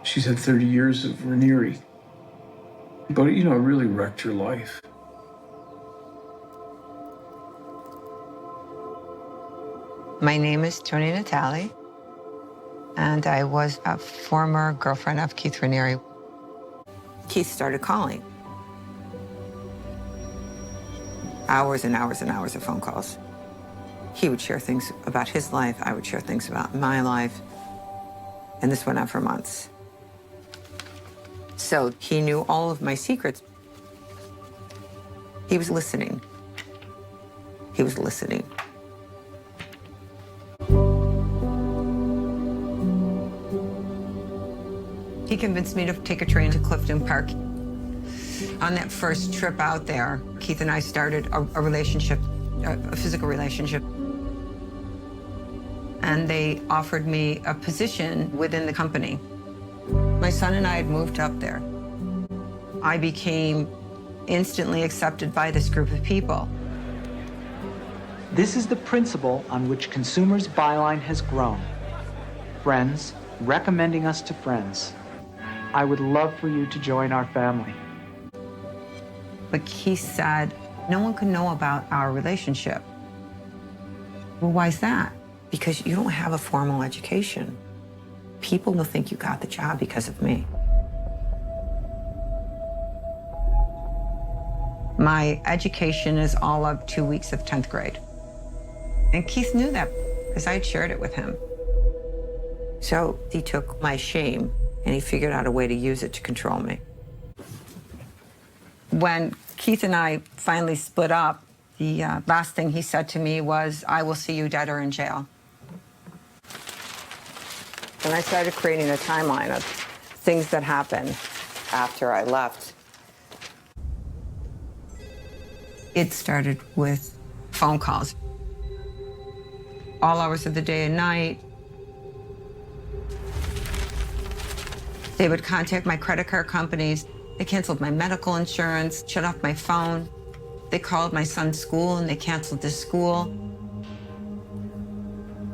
She's had 30 years of Raniere. But, you know, it really wrecked her life. My name is Toni Nathalie, and I was a former girlfriend of Keith Raniere. Keith started calling. Hours and hours and hours of phone calls. He would share things about his life, I would share things about my life, and this went on for months. So he knew all of my secrets. He was listening. He was listening. He convinced me to take a train to Clifton Park. On that first trip out there, Keith and I started a relationship, a physical relationship. And they offered me a position within the company. My son and I had moved up there. I became instantly accepted by this group of people. This is the principle on which Consumers Byline has grown. Friends recommending us to friends. I would love for you to join our family. But Keith said, no one could know about our relationship. Well, why is that? Because you don't have a formal education. People will think you got the job because of me. My education is all of 2 weeks of 10th grade. And Keith knew that because I had shared it with him. So he took my shame and he figured out a way to use it to control me. When Keith and I finally split up, the last thing he said to me was, "I will see you dead or in jail." And I started creating a timeline of things that happened after I left. It started with phone calls. All hours of the day and night. They would contact my credit card companies. They canceled my medical insurance, shut off my phone. They called my son's school and they canceled his school.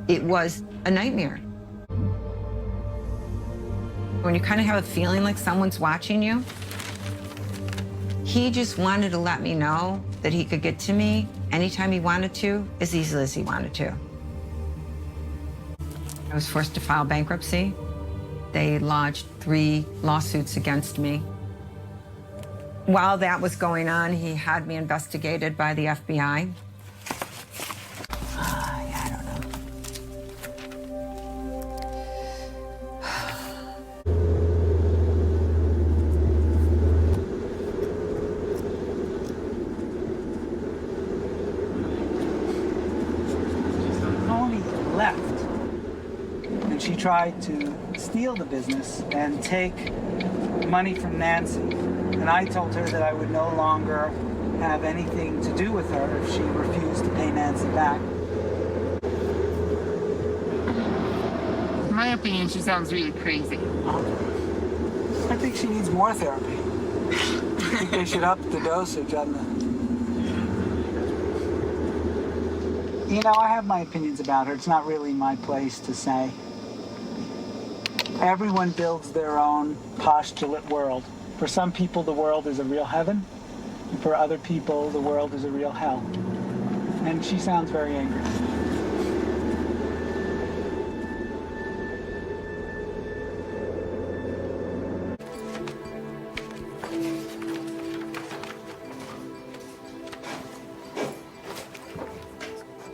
It was a nightmare. When you kind of have a feeling like someone's watching you, he just wanted to let me know that he could get to me anytime he wanted to, as easily as he wanted to. I was forced to file bankruptcy. They lodged 3 lawsuits against me. While that was going on, he had me investigated by the FBI. I don't know. Toni left, and she tried to steal the business and take money from Nancy. And I told her that I would no longer have anything to do with her if she refused to pay Nancy back. In my opinion, she sounds really crazy. I think she needs more therapy. I think they should up the dosage on the... You know, I have my opinions about her. It's not really my place to say. Everyone builds their own postulate world. For some people, the world is a real heaven. And for other people, the world is a real hell. And she sounds very angry.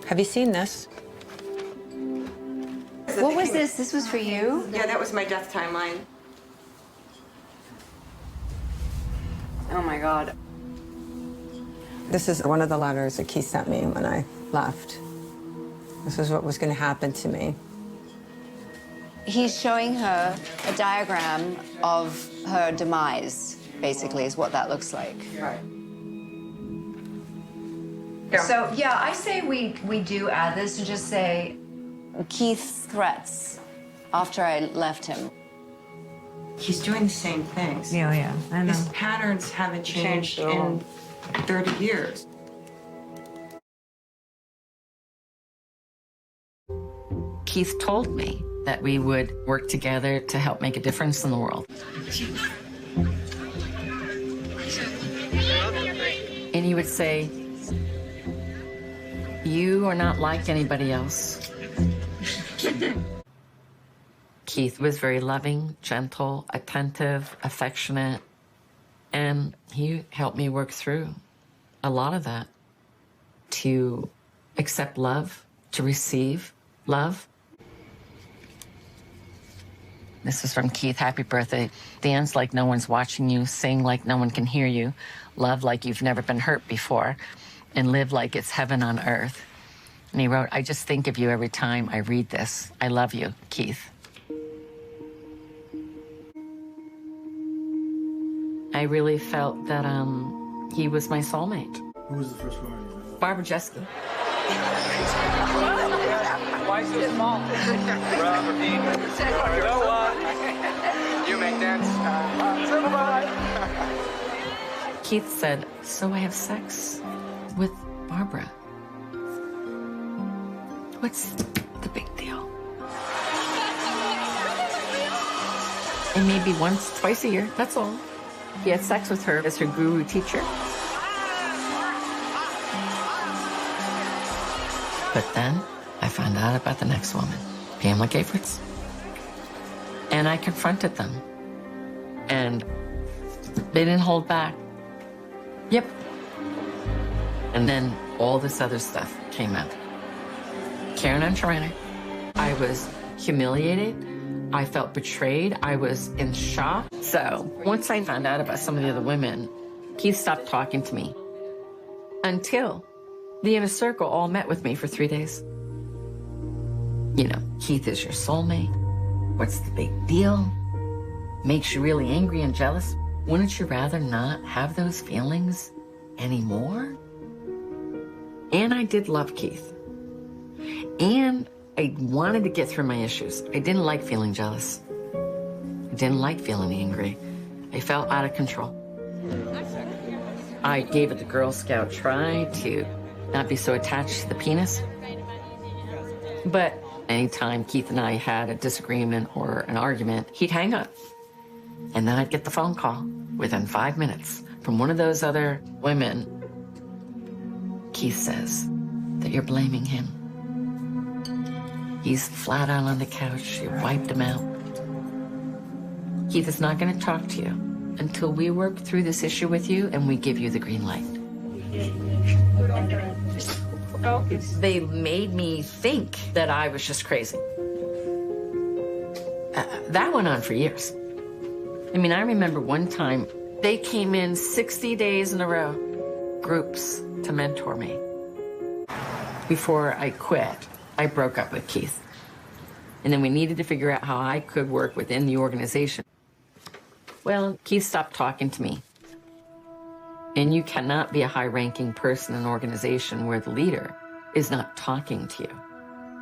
Have you seen this? What was this? This was for you? Yeah, that was my death timeline. Oh my God. This is one of the letters that Keith sent me when I left. This is what was going to happen to me. He's showing her a diagram of her demise, basically, is what that looks like. Right. So, yeah, I say we do add this and just say Keith's threats after I left him. He's doing the same things. Yeah, I know. His patterns haven't changed in 30 years. Keith told me that we would work together to help make a difference in the world. And he would say, "You are not like anybody else." Keith was very loving, gentle, attentive, affectionate, and he helped me work through a lot of that, to accept love, to receive love. This is from Keith. Happy birthday. Dance like no one's watching you, sing like no one can hear you, love like you've never been hurt before, and live like it's heaven on earth. And he wrote, "I just think of you every time I read this. I love you, Keith." I really felt that he was my soulmate. Who was the first one? Barbara Jeske. Why so small? You know what? You make dance. Keith said, "So I have sex with Barbara. What's the big deal?" And maybe once, twice a year, that's all. He had sex with her as her guru teacher. But then I found out about the next woman, Pamela Gayfords. And I confronted them. And they didn't hold back. Yep. And then all this other stuff came out. Karen and Tarana. I was humiliated. I felt betrayed. I was in shock. So once I found out about some of the other women, Keith stopped talking to me. Until the inner circle all met with me for 3 days. You know, Keith is your soulmate. What's the big deal? Makes you really angry and jealous. Wouldn't you rather not have those feelings anymore? And I did love Keith. And I wanted to get through my issues. I didn't like feeling jealous. I didn't like feeling angry. I felt out of control. I gave it the Girl Scout try to not be so attached to the penis. But anytime Keith and I had a disagreement or an argument, he'd hang up. And then I'd get the phone call within 5 minutes from one of those other women. Keith says that you're blaming him. He's flat out on the couch. You wiped him out. Keith is not going to talk to you until we work through this issue with you and we give you the green light. They made me think that I was just crazy. That went on for years. I mean, I remember one time they came in 60 days in a row, groups to mentor me. Before I quit, I broke up with Keith. And then we needed to figure out how I could work within the organization. Well, Keith stopped talking to me. And you cannot be a high-ranking person in an organization where the leader is not talking to you.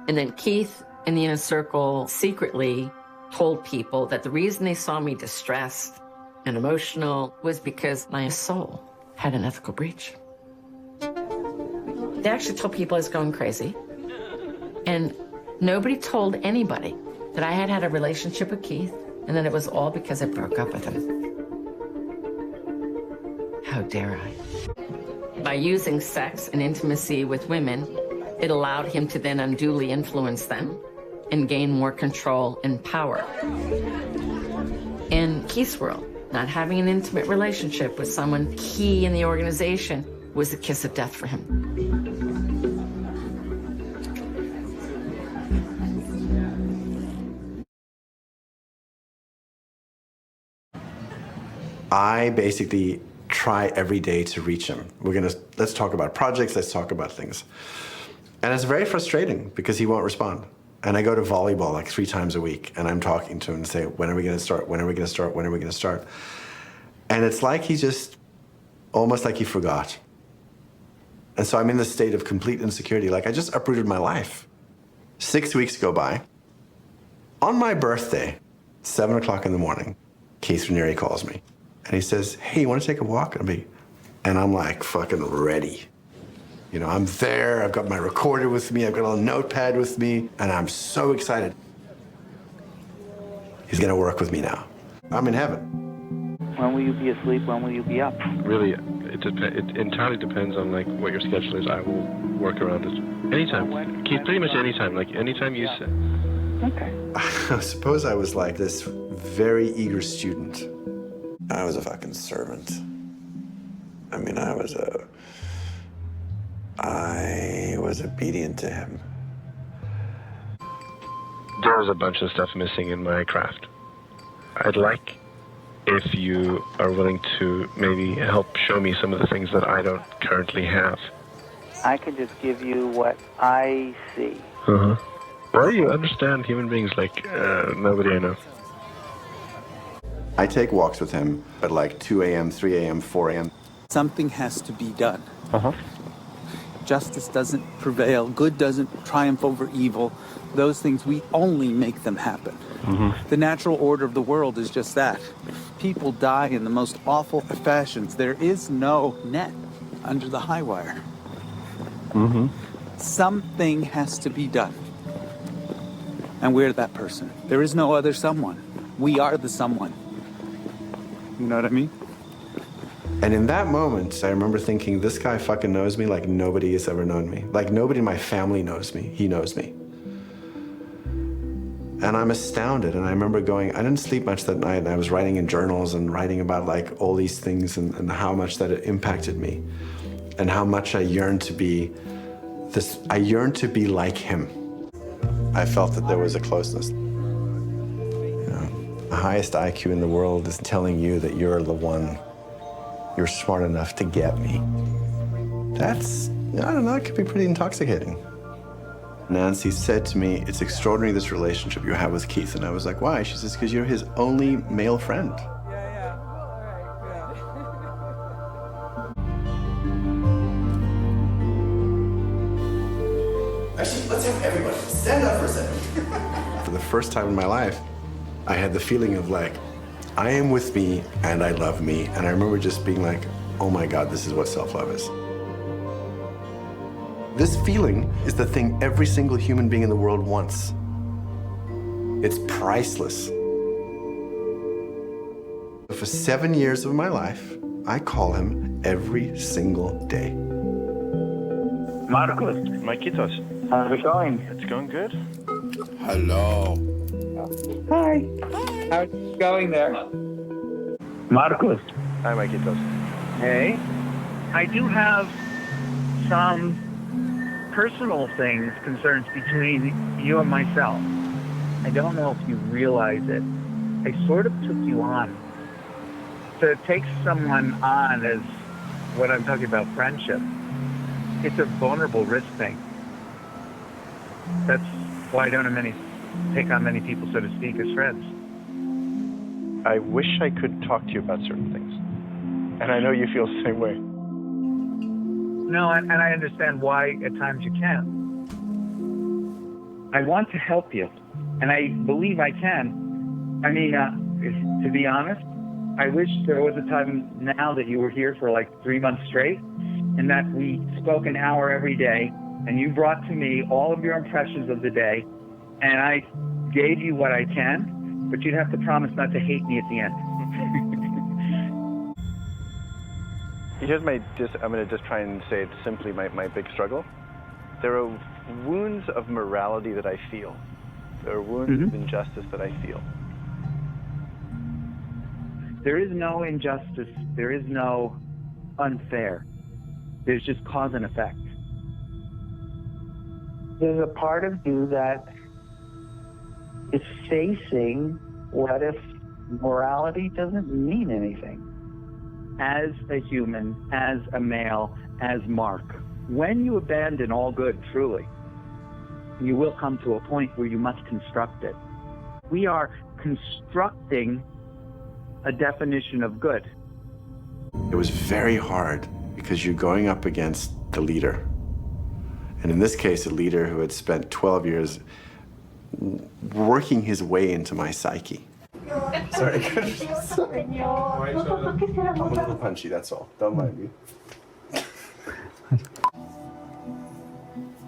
And then Keith in the inner circle secretly told people that the reason they saw me distressed and emotional was because my soul had an ethical breach. They actually told people I was going crazy. And nobody told anybody that I had had a relationship with Keith and that it was all because I broke up with him. How dare I? By using sex and intimacy with women, it allowed him to then unduly influence them and gain more control and power. In Keith's world, not having an intimate relationship with someone key in the organization was the kiss of death for him. I basically try every day to reach him. Let's talk about projects, let's talk about things. And it's very frustrating because he won't respond. And I go to volleyball like 3 times a week and I'm talking to him and say, when are we gonna start? When are we gonna start? When are we gonna start? And it's like he just, almost like he forgot. And so I'm in this state of complete insecurity. Like I just uprooted my life. 6 weeks go by. On my birthday, 7 o'clock in the morning, Keith Raniere calls me. And he says, hey, you want to take a walk? And I'm like fucking ready. You know, I'm there, I've got my recorder with me, I've got a little notepad with me, and I'm so excited. He's going to work with me now. I'm in heaven. When will you be asleep? When will you be up? Really, it entirely depends on like what your schedule is. I will work around it. Anytime. Keith, pretty much anytime. Like anytime you say. Okay. I suppose I was like this very eager student. I was a fucking servant. I mean, I was obedient to him. There was a bunch of stuff missing in my craft. I'd like if you are willing to maybe help show me some of the things that I don't currently have. I can just give you what I see. Uh-huh. Well, you understand human beings like nobody I know. I take walks with him at like 2 a.m., 3 a.m., 4 a.m. Something has to be done. Uh-huh. Justice doesn't prevail. Good doesn't triumph over evil. Those things, we only make them happen. The natural order of the world is just that. People die in the most awful fashions. There is no net under the high wire. Something has to be done. And we're that person. There is no other someone. We are the someone. You know what I mean? And in that moment, I remember thinking, this guy fucking knows me like nobody has ever known me. Like nobody in my family knows me. He knows me. And I'm astounded. And I remember going, I didn't sleep much that night. And I was writing in journals and writing about like all these things and how much that it impacted me. And how much I yearned to be like him. I felt that there was a closeness. The highest IQ in the world is telling you that you're the one, you're smart enough to get me. That's, I don't know, it could be pretty intoxicating. Nancy said to me, it's extraordinary this relationship you have with Keith. And I was like, why? She says, because you're his only male friend. Actually, let's have everybody stand up for a second. For the first time in my life, I had the feeling of like, I am with me and I love me. And I remember just being like, oh my God, this is what self-love is. This feeling is the thing every single human being in the world wants. It's priceless. For 7 years of my life, I call him every single day. Marcos. Marquitos. How's it going? It's going good. Hello. Hi. How's it going there? Marcos. Hi, Marquitos. Hey. I do have some personal things, concerns between you and myself. I don't know if you realize it. I sort of took you on. To take someone on as what I'm talking about, friendship, it's a vulnerable risk thing. That's why I don't take on many people, so to speak, as friends. I wish I could talk to you about certain things. And I know you feel the same way. No, and I understand why at times you can't. I want to help you, and I believe I can. I mean, to be honest, I wish there was a time now that you were here for like 3 months straight, and that we spoke an hour every day, and you brought to me all of your impressions of the day, and I gave you what I can, but you'd have to promise not to hate me at the end. Here's I'm going to just try and say it simply, my big struggle. There are wounds of morality that I feel. There are wounds of injustice that I feel. There is no injustice. There is no unfair. There's just cause and effect. There's a part of you that is facing what if morality doesn't mean anything. As a human, as a male, as Mark, when you abandon all good, truly, you will come to a point where you must construct it. We are constructing a definition of good. It was very hard because you're going up against the leader. And in this case, a leader who had spent 12 years working his way into my psyche. Sorry. I'm a little punchy, that's all. Don't mind me.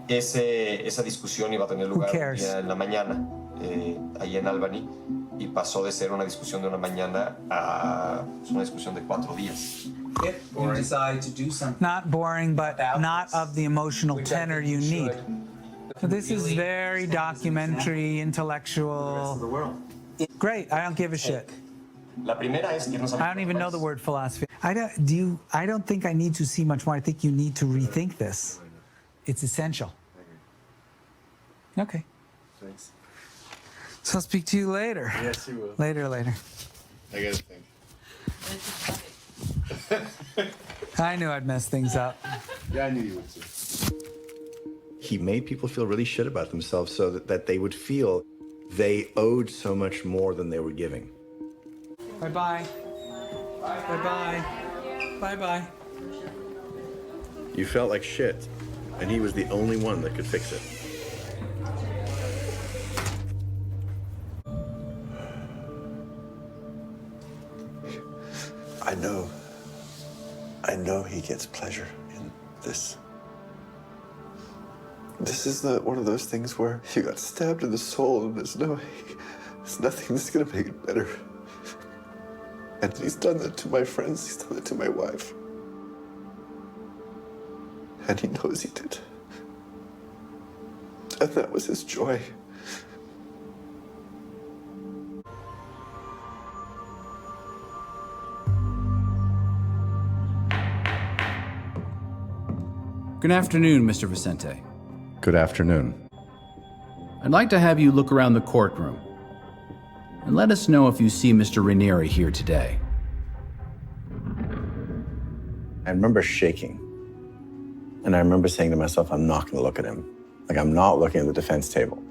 Esa discusión iba a tener lugar en la mañana, allí en Albany. y pasó de ser una discusión de una mañana a una discusión de 4 días. If you decide to do something. Not boring, but not of the emotional tenor you need. So this is very documentary, intellectual. Great, I don't give a shit. La primera es irnos a I don't even know the word philosophy. I don't think I need to see much more. I think you need to rethink this. It's essential. Okay. Thanks. So I'll speak to you later. Yes, you will. Later. I gotta think. I knew I'd mess things up. Yeah, I knew you would too. He made people feel really shit about themselves so that they would feel they owed so much more than they were giving. Bye-bye. Bye-bye. Bye-bye. You felt like shit, and he was the only one that could fix it. I know he gets pleasure in this. This is one of those things where you got stabbed in the soul and there's nothing that's gonna make it better. And he's done that to my friends, he's done that to my wife. And he knows he did. And that was his joy. Good afternoon, Mr. Vicente. Good afternoon. I'd like to have you look around the courtroom and let us know if you see Mr. Raniere here today. I remember shaking. And I remember saying to myself, I'm not gonna look at him. Like, I'm not looking at the defense table.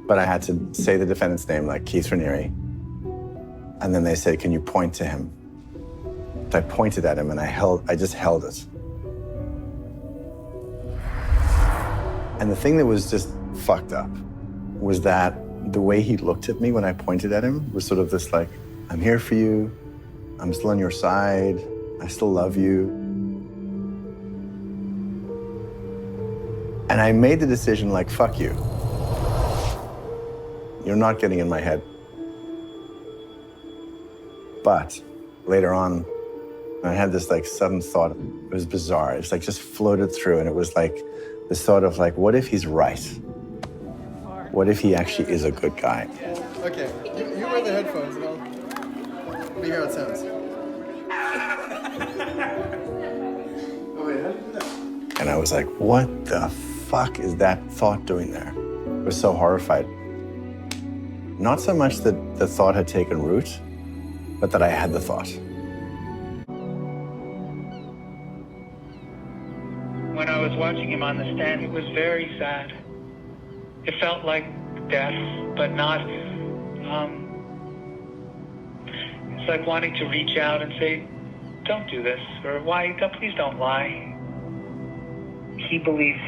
But I had to say the defendant's name, like Keith Raniere. And then they said, can you point to him? So I pointed at him and I just held it. And the thing that was just fucked up was that the way he looked at me when I pointed at him was sort of this like, I'm here for you, I'm still on your side, I still love you. And I made the decision like, fuck you. You're not getting in my head. But later on, I had this like sudden thought, it was bizarre. It's like just floated through and it was like, this thought of like, what if he's right? What if he actually is a good guy? Okay, you wear the headphones and I'll hear how it sounds. And I was like, what the fuck is that thought doing there? I was so horrified. Not so much that the thought had taken root, but that I had the thought. When I was watching him on the stand, it was very sad. It felt like death, but not, it's like wanting to reach out and say, don't do this, or please don't lie. He believes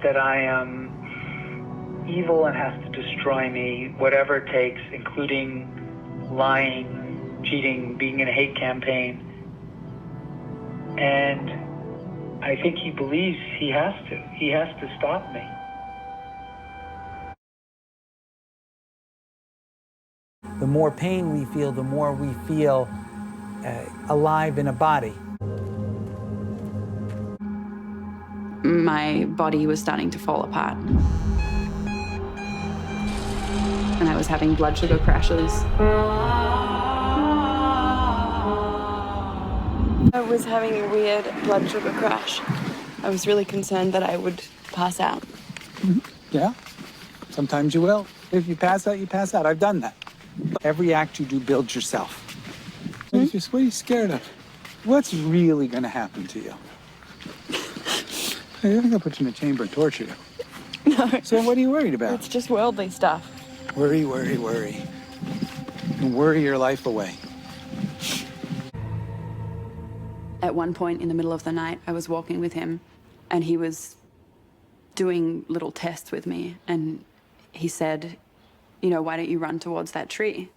that I am evil and has to destroy me, whatever it takes, including lying, cheating, being in a hate campaign. And I think he believes he has to. He has to stop me. The more pain we feel, the more we feel alive in a body. My body was starting to fall apart. And I was having blood sugar crashes. I was having a weird blood sugar crash. I was really concerned that I would pass out. Yeah, sometimes you will. If you pass out, you pass out. I've done that. Every act you do builds yourself. So what are you scared of? What's really going to happen to you? They're going to put you in a chamber and torture you. No. So what are you worried about? It's just worldly stuff. Worry, worry, worry. And worry your life away. At one point in the middle of the night, I was walking with him, and he was doing little tests with me, and he said, you know, why don't you run towards that tree?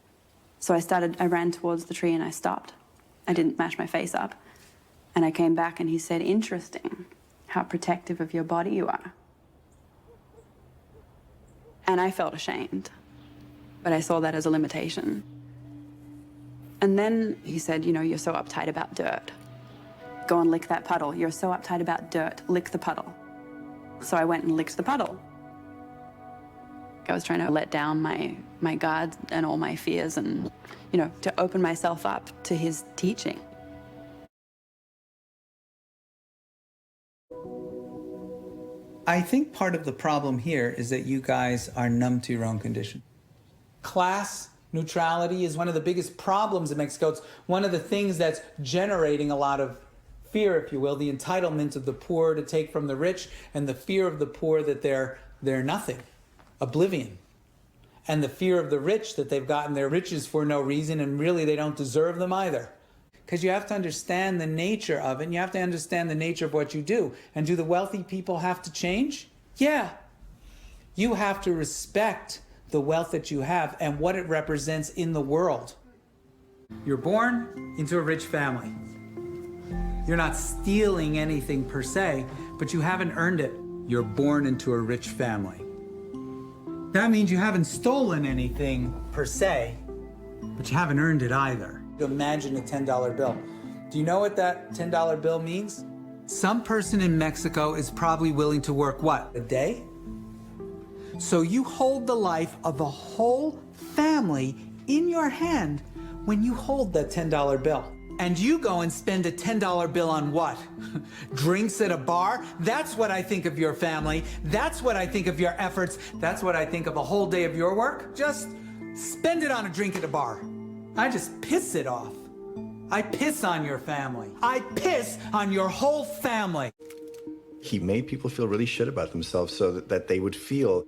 So I ran towards the tree and I stopped. I didn't mash my face up. And I came back and he said, interesting how protective of your body you are. And I felt ashamed. but I saw that as a limitation. And then he said, you know, you're so uptight about dirt. Go and lick that puddle. You're so uptight about dirt, lick the puddle. So I went and licked the puddle. I was trying to let down my guard and all my fears and, you know, to open myself up to his teaching. I think part of the problem here is that you guys are numb to your own condition. Class neutrality is one of the biggest problems in Mexico. It's one of the things that's generating a lot of fear, if you will, the entitlement of the poor to take from the rich, and the fear of the poor that they're nothing, oblivion. And the fear of the rich that they've gotten their riches for no reason and really they don't deserve them either. Because you have to understand the nature of it, and you have to understand the nature of what you do. And do the wealthy people have to change? Yeah. You have to respect the wealth that you have and what it represents in the world. You're born into a rich family. You're not stealing anything per se, but you haven't earned it. You're born into a rich family. That means you haven't stolen anything per se, but you haven't earned it either. Imagine a $10 bill. Do you know what that $10 bill means? Some person in Mexico is probably willing to work, what, a day? So you hold the life of a whole family in your hand when you hold that $10 bill. And you go and spend a $10 bill on what? Drinks at a bar? That's what I think of your family. That's what I think of your efforts. That's what I think of a whole day of your work. Just spend it on a drink at a bar. I just piss it off. I piss on your family. I piss on your whole family. He made people feel really shit about themselves so that they would feel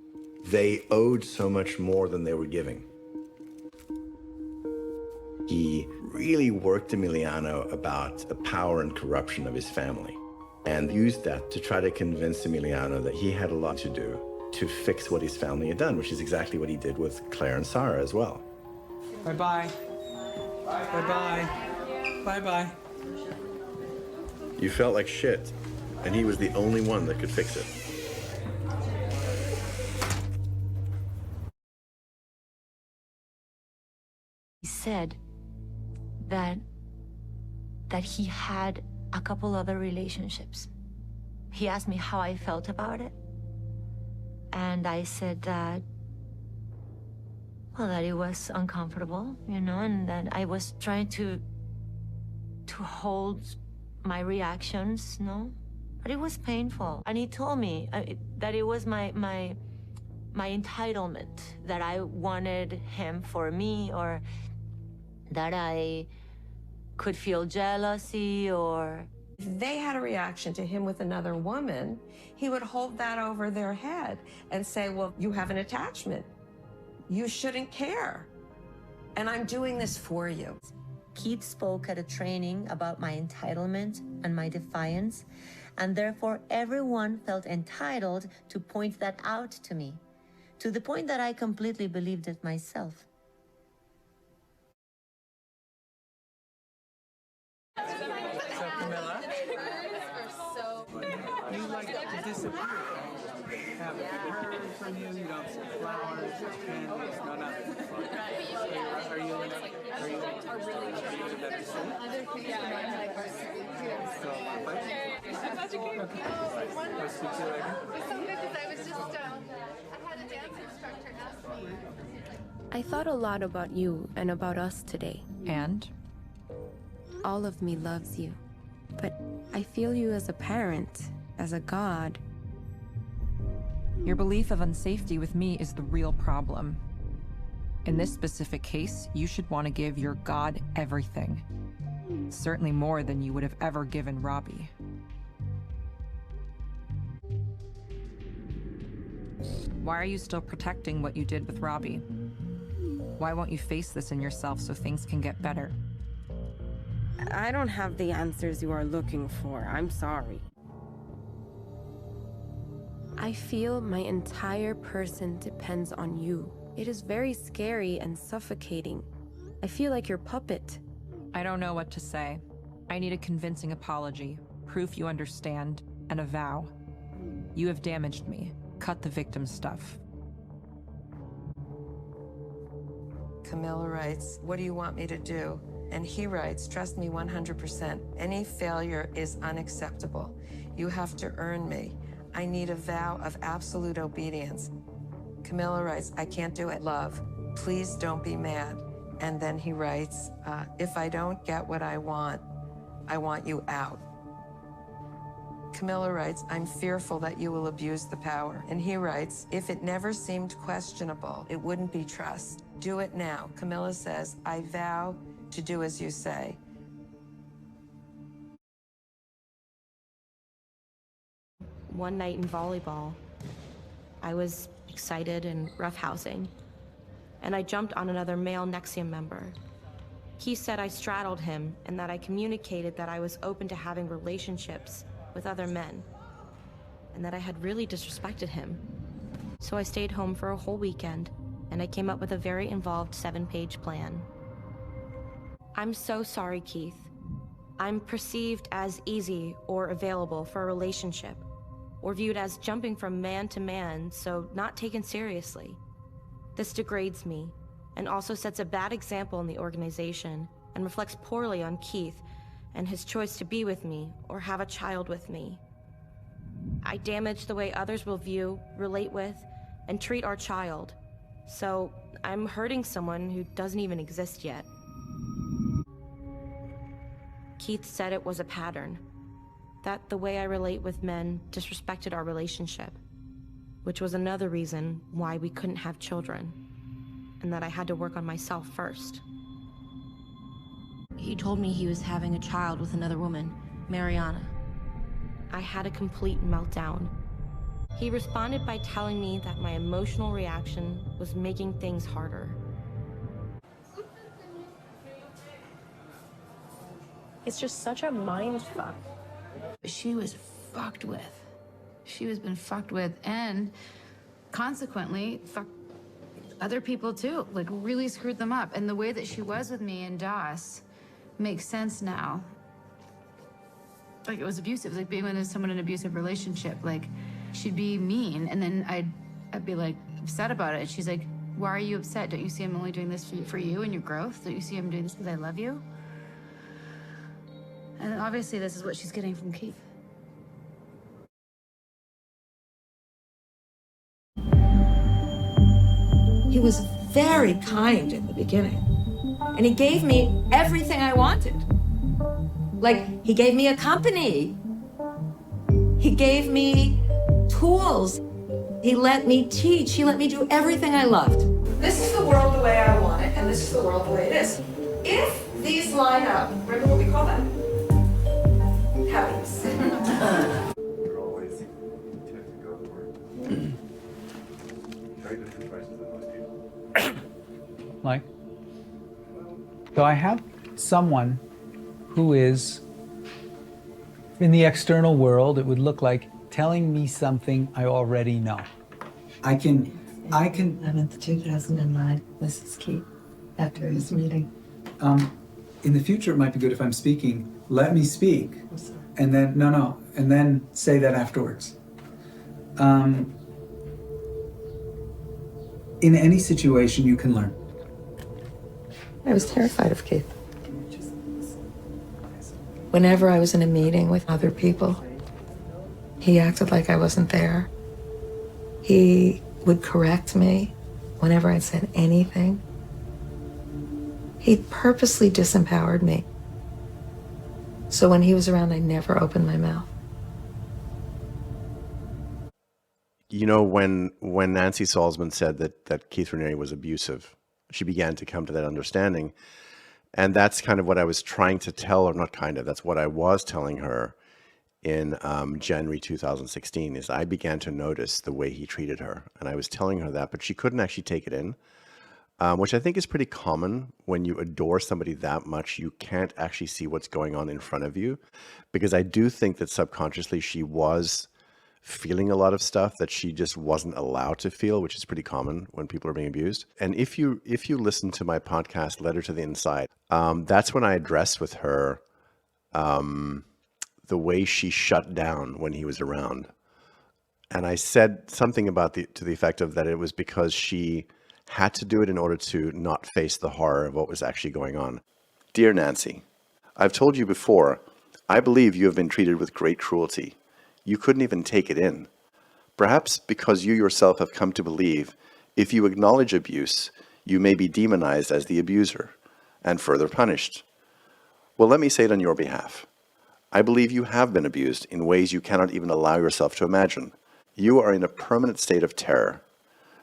they owed so much more than they were giving. He really worked Emiliano about the power and corruption of his family and used that to try to convince Emiliano that he had a lot to do to fix what his family had done, which is exactly what he did with Claire and Sarah as well. Bye-bye. Bye-bye. Bye-bye. You felt like shit, and he was the only one that could fix it. He said that he had a couple other relationships. He asked me how I felt about it. And I said that, well, that it was uncomfortable, you know, and that I was trying to hold my reactions, no? But it was painful. And he told me that it was my entitlement, that I wanted him for me, or that I could feel jealousy, or... If they had a reaction to him with another woman, he would hold that over their head and say, well, you have an attachment. You shouldn't care. And I'm doing this for you. Keith spoke at a training about my entitlement and my defiance, and therefore everyone felt entitled to point that out to me, to the point that I completely believed it myself. So, Camila, you like to disappear. Haven't heard from you. You don't see flowers, candles, no nothing. Are you in a better state? Such a cute. I'll speak to you later. It's so good because I was just, I had a dance instructor ask me. I thought a lot about you and about us today. And? All of me loves you, but I feel you as a parent, as a god. Your belief of unsafety with me is the real problem. In this specific case, you should want to give your god everything. Certainly more than you would have ever given Robbie. Why are you still protecting what you did with Robbie? Why won't you face this in yourself so things can get better? I don't have the answers you are looking for. I'm sorry. I feel my entire person depends on you. It is very scary and suffocating. I feel like your puppet. I don't know what to say. I need a convincing apology, proof you understand, and a vow. You have damaged me. Cut the victim stuff. Camila writes, what do you want me to do? And he writes, trust me 100%. Any failure is unacceptable. You have to earn me. I need a vow of absolute obedience. Camila writes, I can't do it, love. Please don't be mad. And then he writes, if I don't get what I want you out. Camila writes, I'm fearful that you will abuse the power. And he writes, if it never seemed questionable, it wouldn't be trust. Do it now. Camila says, I vow to do as you say. One night in volleyball, I was excited and roughhousing, and I jumped on another male NXIVM member. He said I straddled him and that I communicated that I was open to having relationships with other men, and that I had really disrespected him. So I stayed home for a whole weekend, and I came up with a very involved 7-page plan. I'm so sorry, Keith. I'm perceived as easy or available for a relationship, or viewed as jumping from man to man, so not taken seriously. This degrades me, and also sets a bad example in the organization, and reflects poorly on Keith and his choice to be with me or have a child with me. I damage the way others will view, relate with, and treat our child. So I'm hurting someone who doesn't even exist yet. Keith said it was a pattern, that the way I relate with men disrespected our relationship, which was another reason why we couldn't have children, and that I had to work on myself first. He told me he was having a child with another woman, Mariana. I had a complete meltdown. He responded by telling me that my emotional reaction was making things harder. It's just such a mind fuck. She was fucked with. She was been fucked with, and consequently, fucked other people too. Like, really screwed them up. And the way that she was with me in DOS makes sense now. Like, it was abusive. It was like being with someone in an abusive relationship. Like, she'd be mean, and then I'd be like upset about it. And she's like, why are you upset? Don't you see I'm only doing this for you and your growth? Don't you see I'm doing this because I love you? And obviously this is what she's getting from Keith. He was very kind in the beginning, and he gave me everything I wanted. Like, he gave me a company. He gave me tools. He let me teach. He let me do everything I loved. This is the world the way I want it, and this is the world the way it is. If these line up, remember what we call that? Happiness. You're always tend to go for very different choices than most people. Mike? So I have someone who is, in the external world, it would look like telling me something I already know. I can. 11th, 2009, Mrs. Keith, after his meeting. In the future, it might be good if I'm speaking, let me speak. And then, no, and then say that afterwards. In any situation, you can learn. I was terrified of Keith. Whenever I was in a meeting with other people, he acted like I wasn't there. He would correct me whenever I said anything. He purposely disempowered me. So when he was around, I never opened my mouth. You know, when Nancy Salzman said that Keith Raniere was abusive, she began to come to that understanding. And that's kind of what I was trying to tell her, not kind of, that's what I was telling her in January 2016, is I began to notice the way he treated her. And I was telling her that, but she couldn't actually take it in, which I think is pretty common. When you adore somebody that much, you can't actually see what's going on in front of you. Because I do think that subconsciously she was feeling a lot of stuff that she just wasn't allowed to feel, which is pretty common when people are being abused. And if you listen to my podcast, Letter to the Inside, that's when I addressed with her the way she shut down when he was around. And I said something about to the effect of that it was because she had to do it in order to not face the horror of what was actually going on. Dear Nancy, I've told you before, I believe you have been treated with great cruelty. You couldn't even take it in. Perhaps because you yourself have come to believe if you acknowledge abuse, you may be demonized as the abuser and further punished. Well, let me say it on your behalf. I believe you have been abused in ways you cannot even allow yourself to imagine. You are in a permanent state of terror.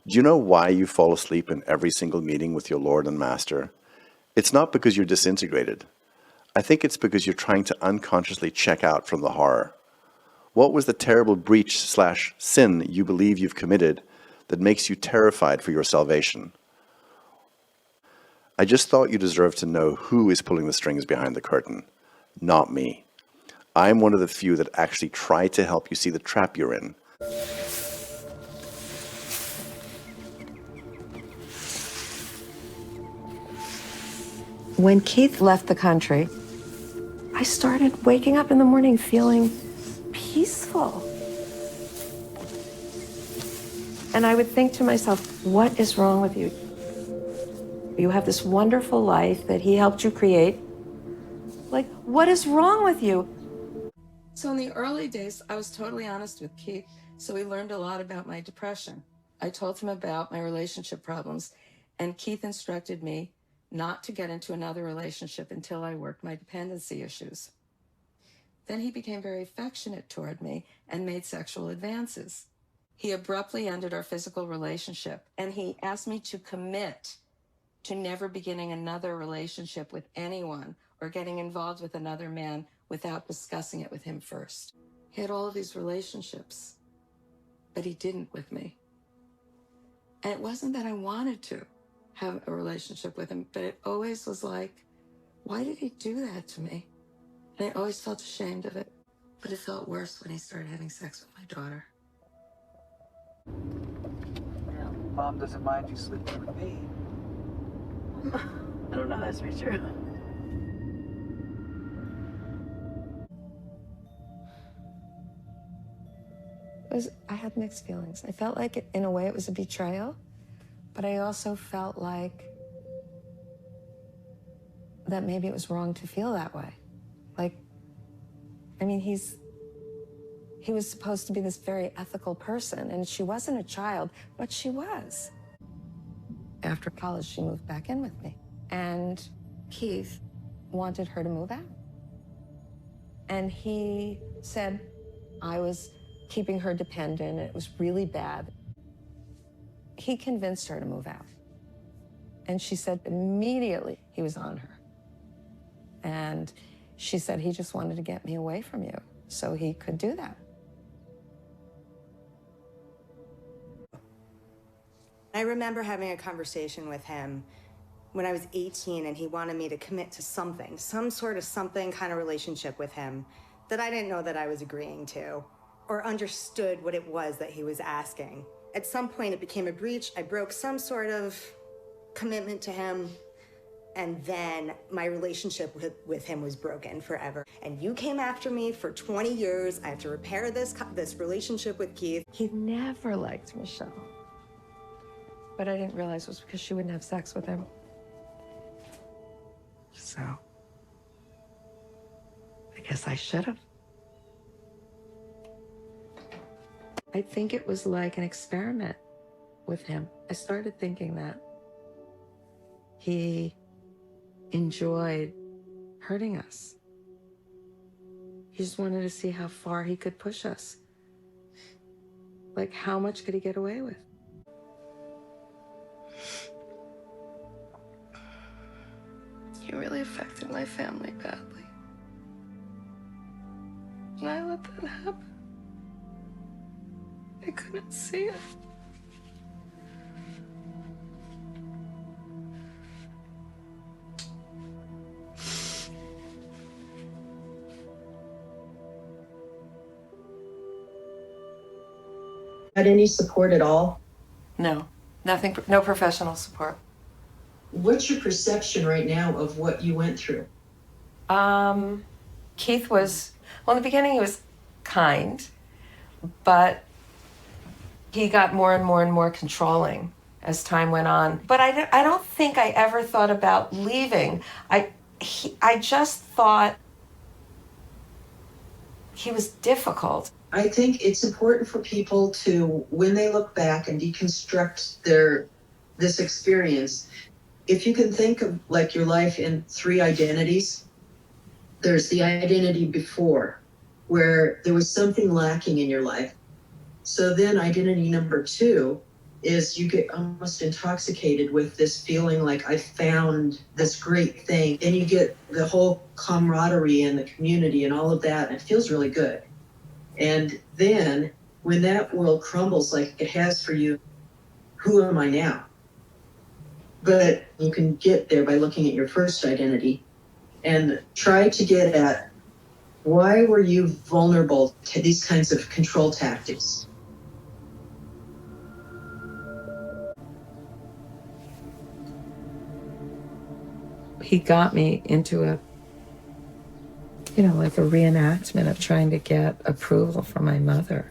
Do you know why you fall asleep in every single meeting with your Lord and Master? It's not because you're disintegrated. I think it's because you're trying to unconsciously check out from the horror. What was the terrible breach/sin you believe you've committed that makes you terrified for your salvation? I just thought you deserved to know who is pulling the strings behind the curtain, not me. I'm one of the few that actually try to help you see the trap you're in. When Keith left the country, I started waking up in the morning feeling peaceful. And I would think to myself, what is wrong with you? You have this wonderful life that he helped you create. Like, what is wrong with you? So in the early days, I was totally honest with Keith, so we learned a lot about my depression. I told him about my relationship problems, and Keith instructed me not to get into another relationship until I worked my dependency issues. Then he became very affectionate toward me and made sexual advances. He abruptly ended our physical relationship, and he asked me to commit to never beginning another relationship with anyone or getting involved with another man without discussing it with him first. He had all of these relationships, but he didn't with me. And it wasn't that I wanted to have a relationship with him, but it always was like, why did he do that to me? And I always felt ashamed of it. But it felt worse when he started having sex with my daughter. Mom doesn't mind you sleeping with me. I don't know that's for true. I had mixed feelings. I felt like, in a way, it was a betrayal, but I also felt like that maybe it was wrong to feel that way. Like, I mean, he was supposed to be this very ethical person, and she wasn't a child, but she was. After college, she moved back in with me, and Keith wanted her to move out. And he said I was keeping her dependent, and it was really bad. He convinced her to move out. And she said immediately he was on her. And she said he just wanted to get me away from you so he could do that. I remember having a conversation with him when I was 18, and he wanted me to commit to something, some sort of something kind of relationship with him that I didn't know that I was agreeing to or understood what it was that he was asking. At some point, it became a breach. I broke some sort of commitment to him, and then my relationship with him was broken forever. And you came after me for 20 years. I have to repair this relationship with Keith. He never liked Michelle. But I didn't realize it was because she wouldn't have sex with him. So, I guess I should have. I think it was like an experiment with him. I started thinking that he enjoyed hurting us. He just wanted to see how far he could push us. Like, how much could he get away with? You really affected my family badly. And I let that happen. I couldn't see it. Had any support at all? No, nothing, no professional support. What's your perception right now of what you went through? Keith was, well, in the beginning he was kind, but he got more and more and more controlling as time went on. But I don't think I ever thought about leaving. I just thought he was difficult. I think it's important for people to, when they look back and deconstruct this experience, if you can think of like your life in 3 identities, there's the identity before, where there was something lacking in your life. So then identity number 2 is you get almost intoxicated with this feeling like I found this great thing. And you get the whole camaraderie and the community and all of that, and it feels really good. And then when that world crumbles like it has for you, who am I now? But you can get there by looking at your first identity and try to get at why were you vulnerable to these kinds of control tactics? He got me into like a reenactment of trying to get approval from my mother.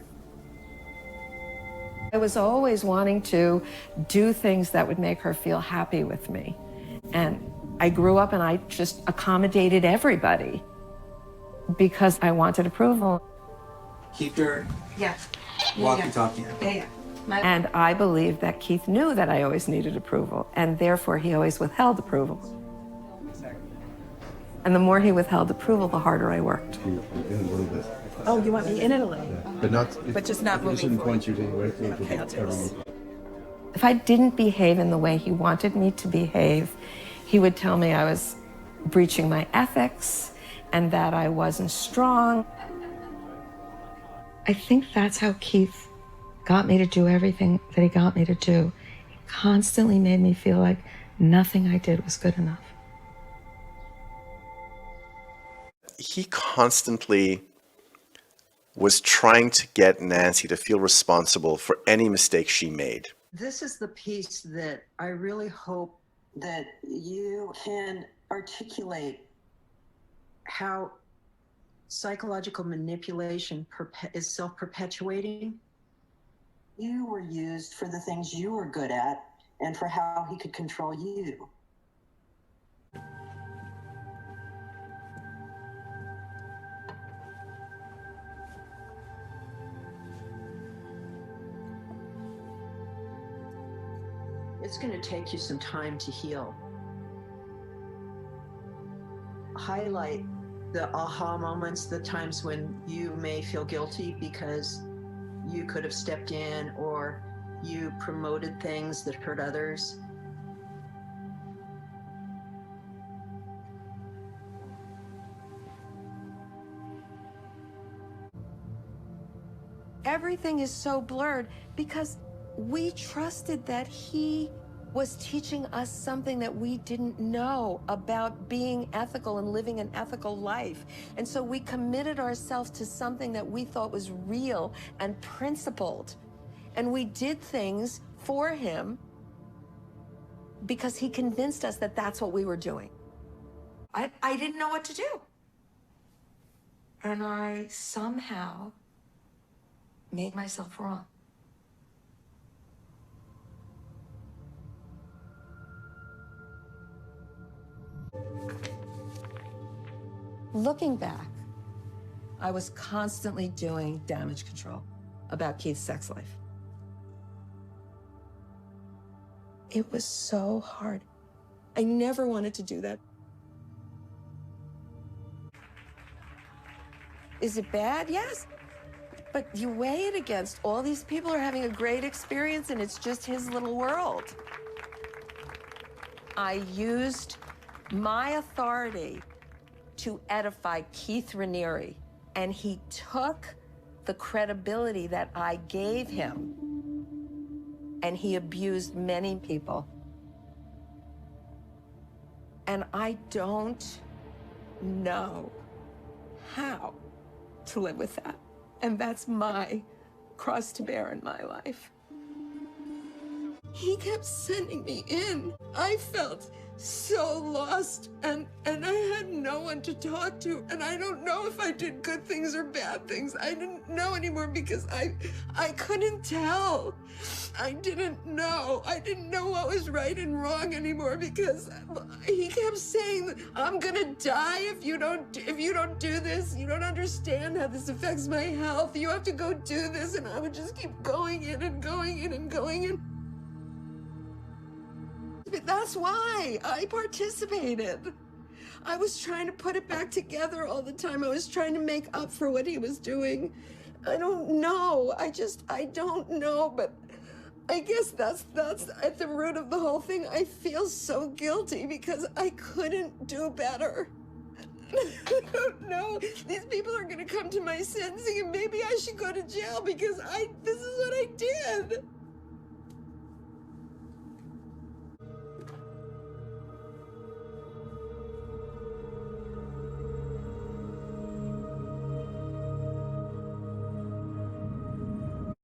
I was always wanting to do things that would make her feel happy with me. And I grew up and I just accommodated everybody because I wanted approval. Keep your Yeah. walkie-talkie. Yeah. And I believed that Keith knew that I always needed approval, and therefore he always withheld approval. And the more he withheld approval, the harder I worked. Oh, you want me in Italy? But just not moving forward. Okay, I'll do this. If I didn't behave in the way he wanted me to behave, he would tell me I was breaching my ethics and that I wasn't strong. I think that's how Keith got me to do everything that he got me to do. He constantly made me feel like nothing I did was good enough. He constantly was trying to get Nancy to feel responsible for any mistake she made. This is the piece that I really hope that you can articulate how psychological manipulation is self-perpetuating. You were used for the things you were good at and for how he could control you. It's going to take you some time to heal. Highlight the aha moments, the times when you may feel guilty because you could have stepped in or you promoted things that hurt others. Everything is so blurred because we trusted that he was teaching us something that we didn't know about being ethical and living an ethical life. And so we committed ourselves to something that we thought was real and principled. And we did things for him because he convinced us that that's what we were doing. I didn't know what to do. And I somehow made myself wrong. Looking back, I was constantly doing damage control about Keith's sex life. It was so hard. I never wanted to do that. Is it bad? Yes. But you weigh it against all these people are having a great experience and it's just his little world. I used my authority to edify Keith Raniere, and he took the credibility that I gave him, and he abused many people. And I don't know how to live with that. And that's my cross to bear in my life. He kept sending me in. I felt so lost, and I had no one to talk to, and I don't know if I did good things or bad things. I didn't know anymore because I couldn't tell. I didn't know. I didn't know what was right and wrong anymore because he kept saying, I'm gonna die if you don't do this. You don't understand how this affects my health. You have to go do this. And I would just keep going in and going in and going in. But that's why I participated. I was trying to put it back together all the time. I was trying to make up for what he was doing. I don't know. I don't know, but I guess that's at the root of the whole thing. I feel so guilty because I couldn't do better. I don't know. These people are gonna come to my sentencing and maybe I should go to jail because this is what I did.